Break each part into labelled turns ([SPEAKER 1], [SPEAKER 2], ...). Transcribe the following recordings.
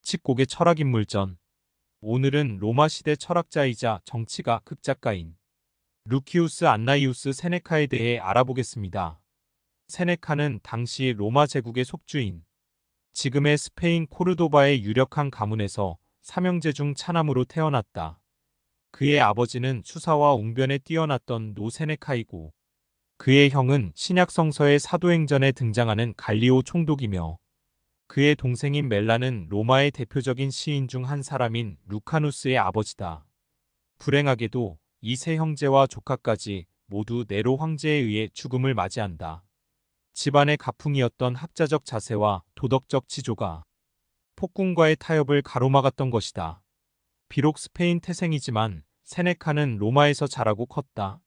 [SPEAKER 1] 칙곡의 철학인물전. 오늘은 로마 시대 철학자이자 정치가 극작가인 루키우스 안나이우스 세네카에 대해 알아보겠습니다. 세네카는 당시 로마 제국의 속주인 지금의 스페인 코르도바의 유력한 가문에서 삼형제 중 차남으로 태어났다. 그의 아버지는 수사와 웅변에 뛰어났던 노 세네카이고 그의 형은 신약 성서의 사도행전에 등장하는 갈리오 총독이며 그의 동생인 멜라는 로마의 대표적인 시인 중 한 사람인 루카누스의 아버지다. 불행하게도 이 세 형제와 조카까지 모두 네로 황제에 의해 죽음을 맞이한다. 집안의 가풍이었던 학자적 자세와 도덕적 지조가 폭군과의 타협을 가로막았던 것이다. 비록 스페인 태생이지만 세네카는 로마에서 자라고 컸다.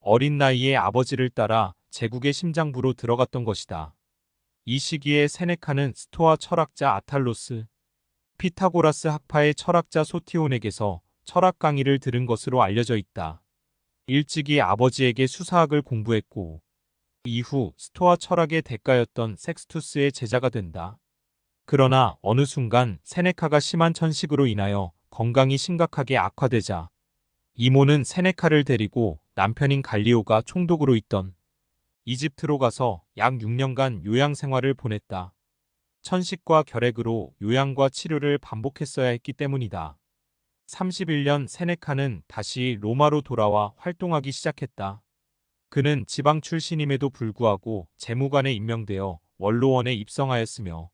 [SPEAKER 1] 어린 나이에 아버지를 따라 제국의 심장부로 들어갔던 것이다. 이 시기에 세네카는 스토아 철학자 아탈로스, 피타고라스 학파의 철학자 소티온에게서 철학 강의를 들은 것으로 알려져 있다. 일찍이 아버지에게 수사학을 공부했고 이후 스토아 철학의 대가였던 섹스투스의 제자가 된다. 그러나 어느 순간 세네카가 심한 천식으로 인하여 건강이 심각하게 악화되자 이모는 세네카를 데리고 남편인 갈리오가 총독으로 있던 이집트로 가서 약 6년간 요양 생활을 보냈다. 천식과 결핵으로 요양과 치료를 반복했어야 했기 때문이다. 31년 세네카는 다시 로마로 돌아와 활동하기 시작했다. 그는 지방 출신임에도 불구하고 재무관에 임명되어 원로원에 입성하였으며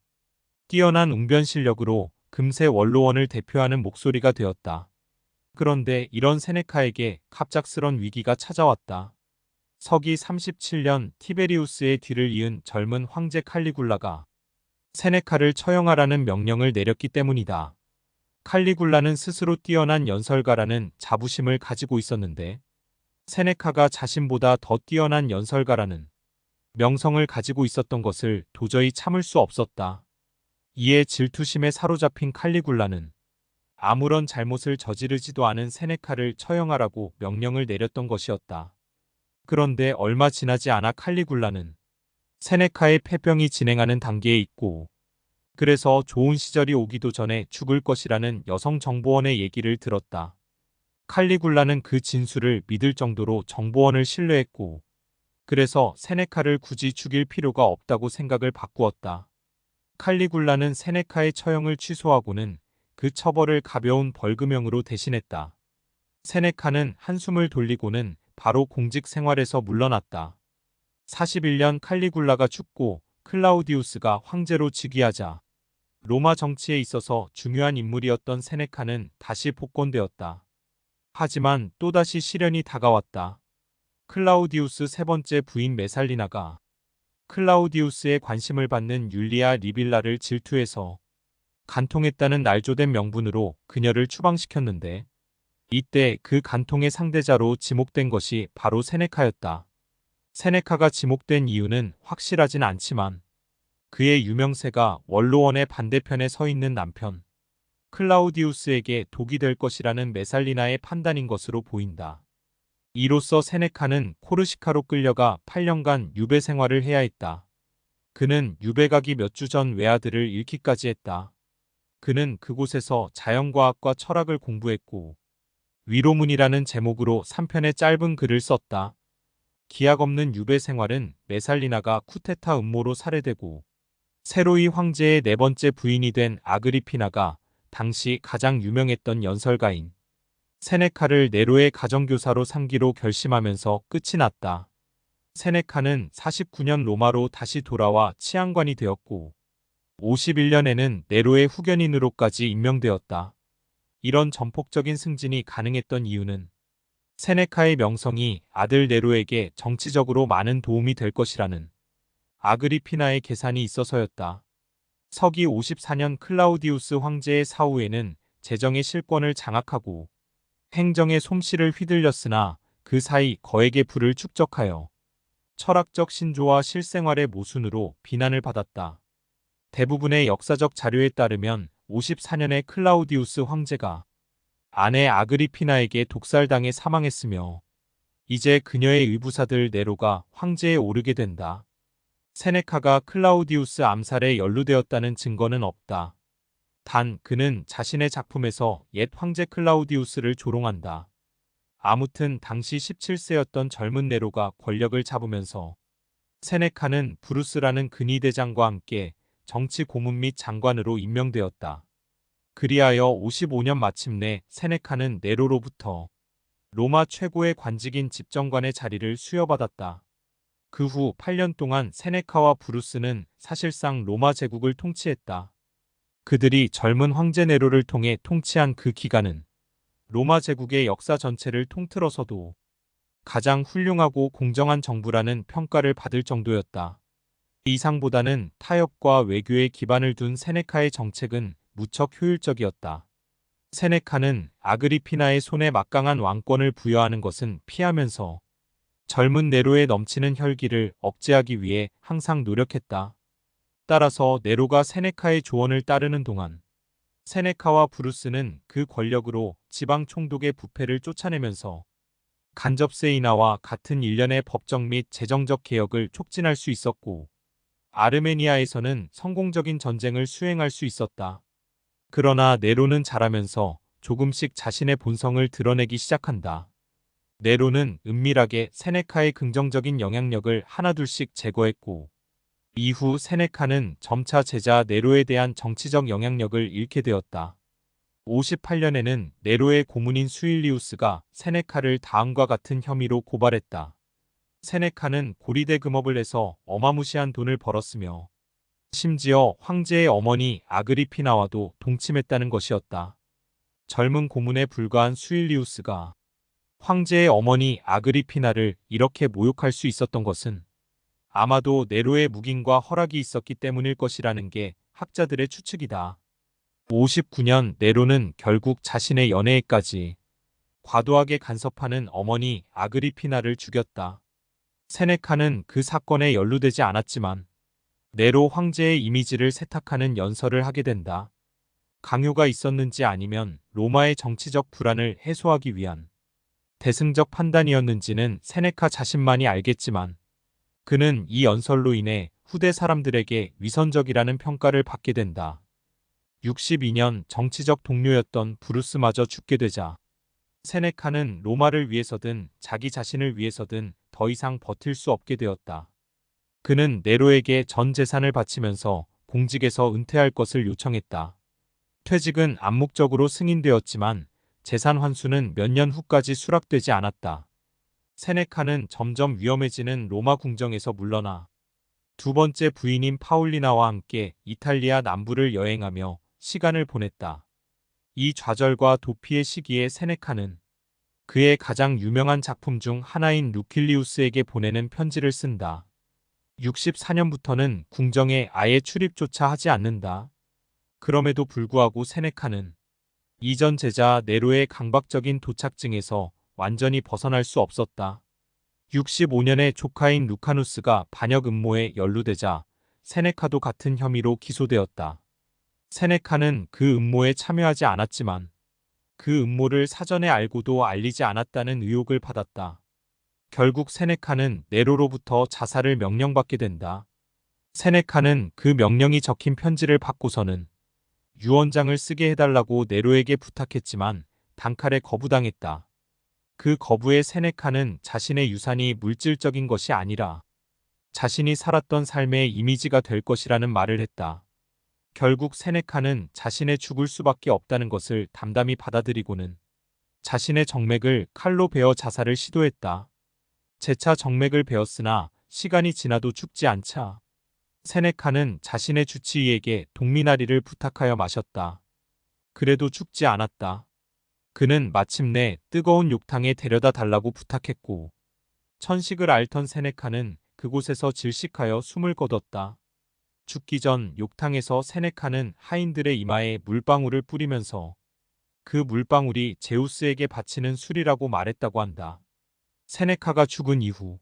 [SPEAKER 1] 뛰어난 웅변 실력으로 금세 원로원을 대표하는 목소리가 되었다. 그런데 이런 세네카에게 갑작스런 위기가 찾아왔다. 서기 37년 티베리우스의 뒤를 이은 젊은 황제 칼리굴라가 세네카를 처형하라는 명령을 내렸기 때문이다. 칼리굴라는 스스로 뛰어난 연설가라는 자부심을 가지고 있었는데 세네카가 자신보다 더 뛰어난 연설가라는 명성을 가지고 있었던 것을 도저히 참을 수 없었다. 이에 질투심에 사로잡힌 칼리굴라는 아무런 잘못을 저지르지도 않은 세네카를 처형하라고 명령을 내렸던 것이었다. 그런데 얼마 지나지 않아 칼리굴라는 세네카의 폐병이 진행하는 단계에 있고 그래서 좋은 시절이 오기도 전에 죽을 것이라는 여성 정보원의 얘기를 들었다. 칼리굴라는 그 진술을 믿을 정도로 정보원을 신뢰했고 그래서 세네카를 굳이 죽일 필요가 없다고 생각을 바꾸었다. 칼리굴라는 세네카의 처형을 취소하고는 그 처벌을 가벼운 벌금형으로 대신했다. 세네카는 한숨을 돌리고는 바로 공직 생활에서 물러났다. 41년 칼리굴라가 죽고 클라우디우스가 황제로 즉위하자 로마 정치에 있어서 중요한 인물이었던 세네카는 다시 복권되었다. 하지만 또다시 시련이 다가왔다. 클라우디우스 세 번째 부인 메살리나가 클라우디우스의 관심을 받는 율리아 리빌라를 질투해서 간통했다는 날조된 명분으로 그녀를 추방시켰는데 이때 그 간통의 상대자로 지목된 것이 바로 세네카였다. 세네카가 지목된 이유는 확실하진 않지만 그의 유명세가 원로원의 반대편에 서 있는 남편 클라우디우스에게 독이 될 것이라는 메살리나의 판단인 것으로 보인다. 이로써 세네카는 코르시카로 끌려가 8년간 유배 생활을 해야 했다. 그는 유배 가기 몇 주 전 외아들을 잃기까지 했다. 그는 그곳에서 자연과학과 철학을 공부했고 위로문이라는 제목으로 3편의 짧은 글을 썼다. 기약 없는 유배 생활은 메살리나가 쿠데타 음모로 살해되고 세로이 황제의 네 번째 부인이 된 아그리피나가 당시 가장 유명했던 연설가인 세네카를 네로의 가정교사로 삼기로 결심하면서 끝이 났다. 세네카는 49년 로마로 다시 돌아와 치안관이 되었고 51년에는 네로의 후견인으로까지 임명되었다. 이런 전폭적인 승진이 가능했던 이유는 세네카의 명성이 아들 네로에게 정치적으로 많은 도움이 될 것이라는 아그리피나의 계산이 있어서였다. 서기 54년 클라우디우스 황제의 사후에는 재정의 실권을 장악하고 행정의 솜씨를 휘둘렸으나 그 사이 거액의 부를 축적하여 철학적 신조와 실생활의 모순으로 비난을 받았다. 대부분의 역사적 자료에 따르면 54년에 클라우디우스 황제가 아내 아그리피나에게 독살당해 사망했으며 이제 그녀의 의부사들 네로가 황제에 오르게 된다. 세네카가 클라우디우스 암살에 연루되었다는 증거는 없다. 단 그는 자신의 작품에서 옛 황제 클라우디우스를 조롱한다. 아무튼 당시 17세였던 젊은 네로가 권력을 잡으면서 세네카는 브루스라는 근위대장과 함께 정치 고문 및 장관으로 임명되었다. 그리하여 55년 마침내 세네카는 네로로부터 로마 최고의 관직인 집정관의 자리를 수여받았다. 그 후 8년 동안 세네카와 브루스는 사실상 로마 제국을 통치했다. 그들이 젊은 황제 네로를 통해 통치한 그 기간은 로마 제국의 역사 전체를 통틀어서도 가장 훌륭하고 공정한 정부라는 평가를 받을 정도였다. 이상보다는 타협과 외교에 기반을 둔 세네카의 정책은 무척 효율적이었다. 세네카는 아그리피나의 손에 막강한 왕권을 부여하는 것은 피하면서 젊은 네로의 넘치는 혈기를 억제하기 위해 항상 노력했다. 따라서 네로가 세네카의 조언을 따르는 동안 세네카와 브루스는 그 권력으로 지방 총독의 부패를 쫓아내면서 간접세 인하와 같은 일련의 법적 및 재정적 개혁을 촉진할 수 있었고, 아르메니아에서는 성공적인 전쟁을 수행할 수 있었다. 그러나 네로는 자라면서 조금씩 자신의 본성을 드러내기 시작한다. 네로는 은밀하게 세네카의 긍정적인 영향력을 하나둘씩 제거했고, 이후 세네카는 점차 제자 네로에 대한 정치적 영향력을 잃게 되었다. 58년에는 네로의 고문인 수일리우스가 세네카를 다음과 같은 혐의로 고발했다. 세네카는 고리대 금업을 해서 어마무시한 돈을 벌었으며 심지어 황제의 어머니 아그리피나와도 동침했다는 것이었다. 젊은 고문에 불과한 수일리우스가 황제의 어머니 아그리피나를 이렇게 모욕할 수 있었던 것은 아마도 네로의 묵인과 허락이 있었기 때문일 것이라는 게 학자들의 추측이다. 59년 네로는 결국 자신의 연애에까지 과도하게 간섭하는 어머니 아그리피나를 죽였다. 세네카는 그 사건에 연루되지 않았지만 네로 황제의 이미지를 세탁하는 연설을 하게 된다. 강요가 있었는지 아니면 로마의 정치적 불안을 해소하기 위한 대승적 판단이었는지는 세네카 자신만이 알겠지만 그는 이 연설로 인해 후대 사람들에게 위선적이라는 평가를 받게 된다. 62년 정치적 동료였던 브루스마저 죽게 되자 세네카는 로마를 위해서든 자기 자신을 위해서든 더 이상 버틸 수 없게 되었다. 그는 네로에게 전 재산을 바치면서 공직에서 은퇴할 것을 요청했다. 퇴직은 암묵적으로 승인되었지만 재산 환수는 몇 년 후까지 수락되지 않았다. 세네카는 점점 위험해지는 로마 궁정에서 물러나 두 번째 부인인 파울리나와 함께 이탈리아 남부를 여행하며 시간을 보냈다. 이 좌절과 도피의 시기에 세네카는 그의 가장 유명한 작품 중 하나인 루킬리우스에게 보내는 편지를 쓴다. 64년부터는 궁정에 아예 출입조차 하지 않는다. 그럼에도 불구하고 세네카는 이전 제자 네로의 강박적인 도착증에서 완전히 벗어날 수 없었다. 65년에 조카인 루카누스가 반역 음모에 연루되자 세네카도 같은 혐의로 기소되었다. 세네카는 그 음모에 참여하지 않았지만 그 음모를 사전에 알고도 알리지 않았다는 의혹을 받았다. 결국 세네카는 네로로부터 자살을 명령받게 된다. 세네카는 그 명령이 적힌 편지를 받고서는 유언장을 쓰게 해달라고 네로에게 부탁했지만 단칼에 거부당했다. 그 거부에 세네카는 자신의 유산이 물질적인 것이 아니라 자신이 살았던 삶의 이미지가 될 것이라는 말을 했다. 결국 세네카는 자신의 죽을 수밖에 없다는 것을 담담히 받아들이고는 자신의 정맥을 칼로 베어 자살을 시도했다. 재차 정맥을 베었으나 시간이 지나도 죽지 않자 세네카는 자신의 주치의에게 동미나리를 부탁하여 마셨다. 그래도 죽지 않았다. 그는 마침내 뜨거운 욕탕에 데려다 달라고 부탁했고 천식을 앓던 세네카는 그곳에서 질식하여 숨을 거뒀다. 죽기 전 욕탕에서 세네카는 하인들의 이마에 물방울을 뿌리면서 그 물방울이 제우스에게 바치는 술이라고 말했다고 한다. 세네카가 죽은 이후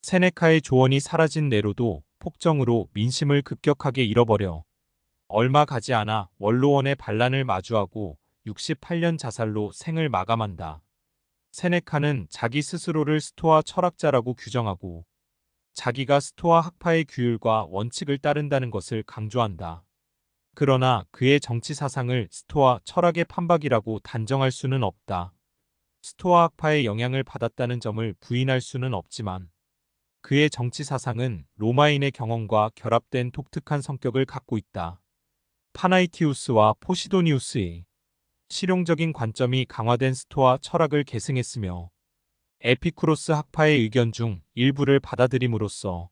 [SPEAKER 1] 세네카의 조언이 사라진 네로도 폭정으로 민심을 급격하게 잃어버려 얼마 가지 않아 원로원의 반란을 마주하고 68년 자살로 생을 마감한다. 세네카는 자기 스스로를 스토아 철학자라고 규정하고 자기가 스토아 학파의 규율과 원칙을 따른다는 것을 강조한다. 그러나 그의 정치 사상을 스토아 철학의 판박이라고 단정할 수는 없다. 스토아 학파의 영향을 받았다는 점을 부인할 수는 없지만 그의 정치 사상은 로마인의 경험과 결합된 독특한 성격을 갖고 있다. 파나이티우스와 포시도니우스의 실용적인 관점이 강화된 스토아 철학을 계승했으며 에피쿠로스 학파의 의견 중 일부를 받아들임으로써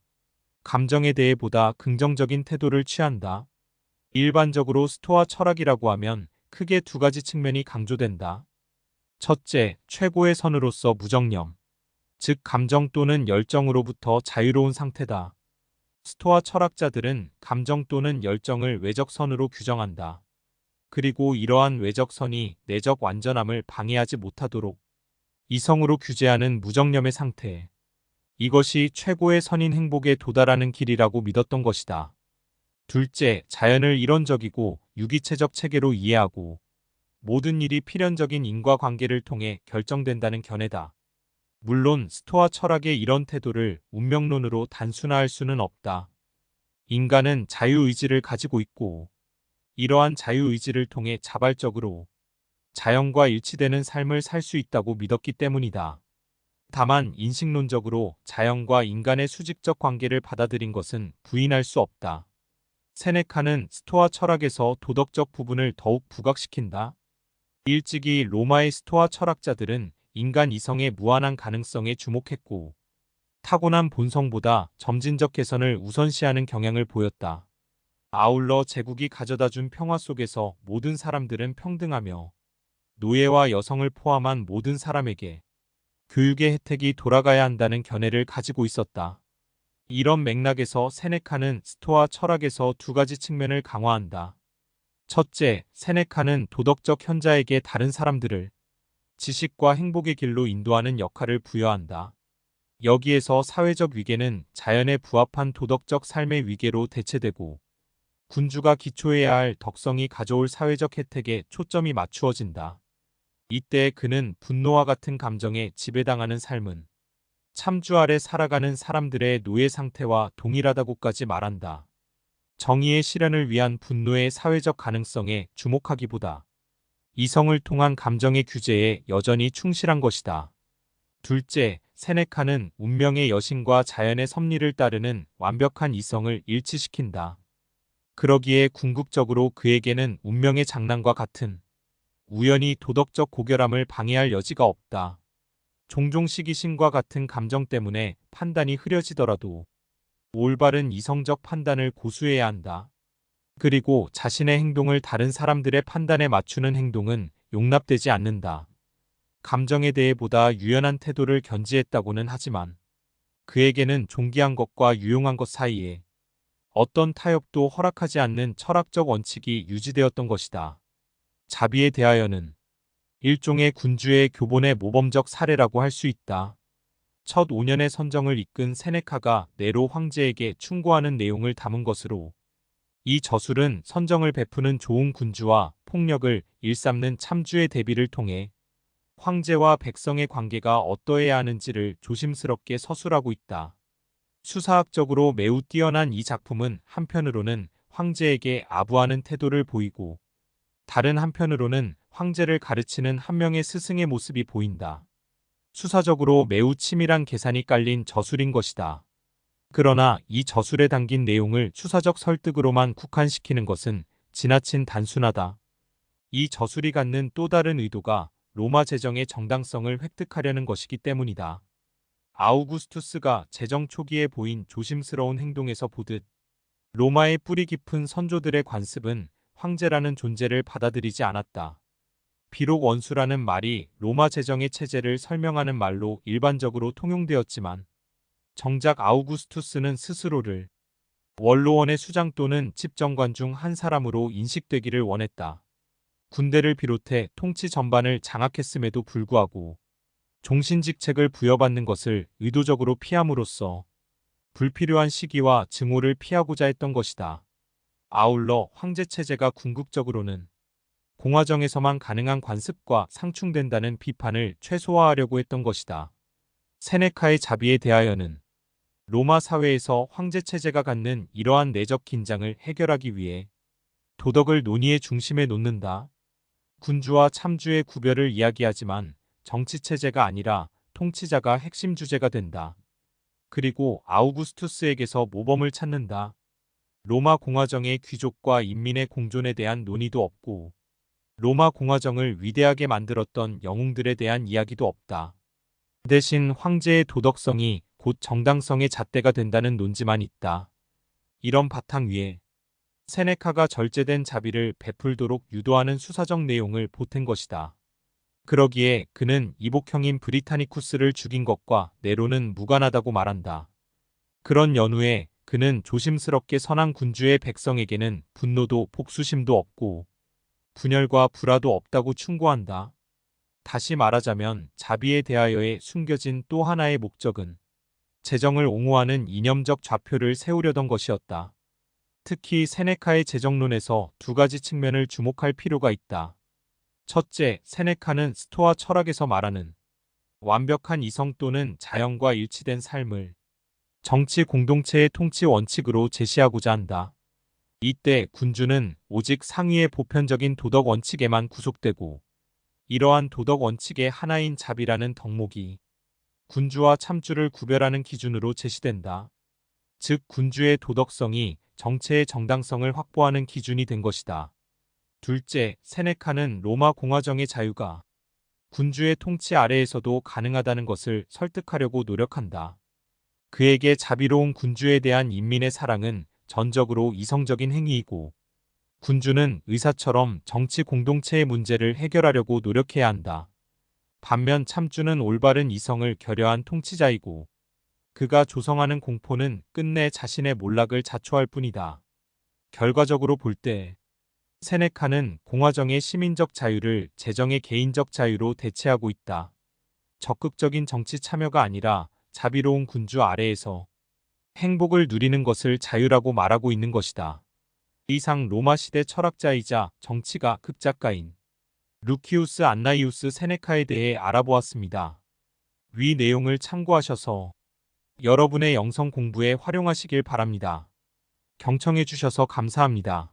[SPEAKER 1] 감정에 대해 보다 긍정적인 태도를 취한다. 일반적으로 스토아 철학이라고 하면 크게 두 가지 측면이 강조된다. 첫째, 최고의 선으로서 무정념, 즉 감정 또는 열정으로부터 자유로운 상태다. 스토아 철학자들은 감정 또는 열정을 외적 선으로 규정한다. 그리고 이러한 외적 선이 내적 완전함을 방해하지 못하도록 이성으로 규제하는 무정념의 상태. 이것이 최고의 선인 행복에 도달하는 길이라고 믿었던 것이다. 둘째, 자연을 이론적이고 유기체적 체계로 이해하고 모든 일이 필연적인 인과관계를 통해 결정된다는 견해다. 물론 스토아 철학의 이런 태도를 운명론으로 단순화할 수는 없다. 인간은 자유의지를 가지고 있고 이러한 자유의지를 통해 자발적으로 자연과 일치되는 삶을 살 수 있다고 믿었기 때문이다. 다만 인식론적으로 자연과 인간의 수직적 관계를 받아들인 것은 부인할 수 없다. 세네카는 스토아 철학에서 도덕적 부분을 더욱 부각시킨다. 일찍이 로마의 스토아 철학자들은 인간 이성의 무한한 가능성에 주목했고 타고난 본성보다 점진적 개선을 우선시하는 경향을 보였다. 아울러 제국이 가져다준 평화 속에서 모든 사람들은 평등하며 노예와 여성을 포함한 모든 사람에게 교육의 혜택이 돌아가야 한다는 견해를 가지고 있었다. 이런 맥락에서 세네카는 스토아 철학에서 두 가지 측면을 강화한다. 첫째, 세네카는 도덕적 현자에게 다른 사람들을 지식과 행복의 길로 인도하는 역할을 부여한다. 여기에서 사회적 위계는 자연에 부합한 도덕적 삶의 위계로 대체되고 군주가 기초해야 할 덕성이 가져올 사회적 혜택에 초점이 맞추어진다. 이때 그는 분노와 같은 감정에 지배당하는 삶은 참주 아래 살아가는 사람들의 노예 상태와 동일하다고까지 말한다. 정의의 실현을 위한 분노의 사회적 가능성에 주목하기보다 이성을 통한 감정의 규제에 여전히 충실한 것이다. 둘째, 세네카는 운명의 여신과 자연의 섭리를 따르는 완벽한 이성을 일치시킨다. 그러기에 궁극적으로 그에게는 운명의 장난과 같은 우연히 도덕적 고결함을 방해할 여지가 없다. 종종 시기심과 같은 감정 때문에 판단이 흐려지더라도 올바른 이성적 판단을 고수해야 한다. 그리고 자신의 행동을 다른 사람들의 판단에 맞추는 행동은 용납되지 않는다. 감정에 대해 보다 유연한 태도를 견지했다고는 하지만 그에게는 존귀한 것과 유용한 것 사이에 어떤 타협도 허락하지 않는 철학적 원칙이 유지되었던 것이다. 자비에 대하여는 일종의 군주의 교본의 모범적 사례라고 할 수 있다. 첫 5년의 선정을 이끈 세네카가 네로 황제에게 충고하는 내용을 담은 것으로 이 저술은 선정을 베푸는 좋은 군주와 폭력을 일삼는 참주의 대비를 통해 황제와 백성의 관계가 어떠해야 하는지를 조심스럽게 서술하고 있다. 수사학적으로 매우 뛰어난 이 작품은 한편으로는 황제에게 아부하는 태도를 보이고 다른 한편으로는 황제를 가르치는 한 명의 스승의 모습이 보인다. 수사적으로 매우 치밀한 계산이 깔린 저술인 것이다. 그러나 이 저술에 담긴 내용을 수사적 설득으로만 국한시키는 것은 지나친 단순하다. 이 저술이 갖는 또 다른 의도가 로마 재정의 정당성을 획득하려는 것이기 때문이다. 아우구스투스가 재정 초기에 보인 조심스러운 행동에서 보듯 로마의 뿌리 깊은 선조들의 관습은 황제라는 존재를 받아들이지 않았다. 비록 원수라는 말이 로마 재정의 체제를 설명하는 말로 일반적으로 통용되었지만 정작 아우구스투스는 스스로를 원로원의 수장 또는 집정관 중 한 사람으로 인식되기를 원했다. 군대를 비롯해 통치 전반을 장악했음에도 불구하고 종신직책을 부여받는 것을 의도적으로 피함으로써 불필요한 시기와 증오를 피하고자 했던 것이다. 아울러 황제체제가 궁극적으로는 공화정에서만 가능한 관습과 상충된다는 비판을 최소화하려고 했던 것이다. 세네카의 자비에 대하여는 로마 사회에서 황제체제가 갖는 이러한 내적 긴장을 해결하기 위해 도덕을 논의의 중심에 놓는다. 군주와 참주의 구별을 이야기하지만 정치체제가 아니라 통치자가 핵심 주제가 된다. 그리고 아우구스투스에게서 모범을 찾는다. 로마 공화정의 귀족과 인민의 공존에 대한 논의도 없고 로마 공화정을 위대하게 만들었던 영웅들에 대한 이야기도 없다. 대신 황제의 도덕성이 곧 정당성의 잣대가 된다는 논지만 있다. 이런 바탕 위에 세네카가 절제된 자비를 베풀도록 유도하는 수사적 내용을 보탠 것이다. 그러기에 그는 이복형인 브리타니쿠스를 죽인 것과 네로는 무관하다고 말한다. 그런 연후에 그는 조심스럽게 선한 군주의 백성에게는 분노도 복수심도 없고 분열과 불화도 없다고 충고한다. 다시 말하자면 자비에 대하여의 숨겨진 또 하나의 목적은 재정을 옹호하는 이념적 좌표를 세우려던 것이었다. 특히 세네카의 재정론에서 두 가지 측면을 주목할 필요가 있다. 첫째, 세네카는 스토아 철학에서 말하는 완벽한 이성 또는 자연과 일치된 삶을 정치 공동체의 통치 원칙으로 제시하고자 한다. 이때 군주는 오직 상위의 보편적인 도덕 원칙에만 구속되고 이러한 도덕 원칙의 하나인 자비라는 덕목이 군주와 참주를 구별하는 기준으로 제시된다. 즉 군주의 도덕성이 정체의 정당성을 확보하는 기준이 된 것이다. 둘째, 세네카는 로마 공화정의 자유가 군주의 통치 아래에서도 가능하다는 것을 설득하려고 노력한다. 그에게 자비로운 군주에 대한 인민의 사랑은 전적으로 이성적인 행위이고 군주는 의사처럼 정치 공동체의 문제를 해결하려고 노력해야 한다. 반면 참주는 올바른 이성을 결여한 통치자이고 그가 조성하는 공포는 끝내 자신의 몰락을 자초할 뿐이다. 결과적으로 볼 때 세네카는 공화정의 시민적 자유를 재정의 개인적 자유로 대체하고 있다. 적극적인 정치 참여가 아니라 자비로운 군주 아래에서 행복을 누리는 것을 자유라고 말하고 있는 것이다. 이상 로마 시대 철학자이자 정치가 극작가인 루키우스 안나이우스 세네카에 대해 알아보았습니다. 위 내용을 참고하셔서 여러분의 영성 공부에 활용하시길 바랍니다. 경청해 주셔서 감사합니다.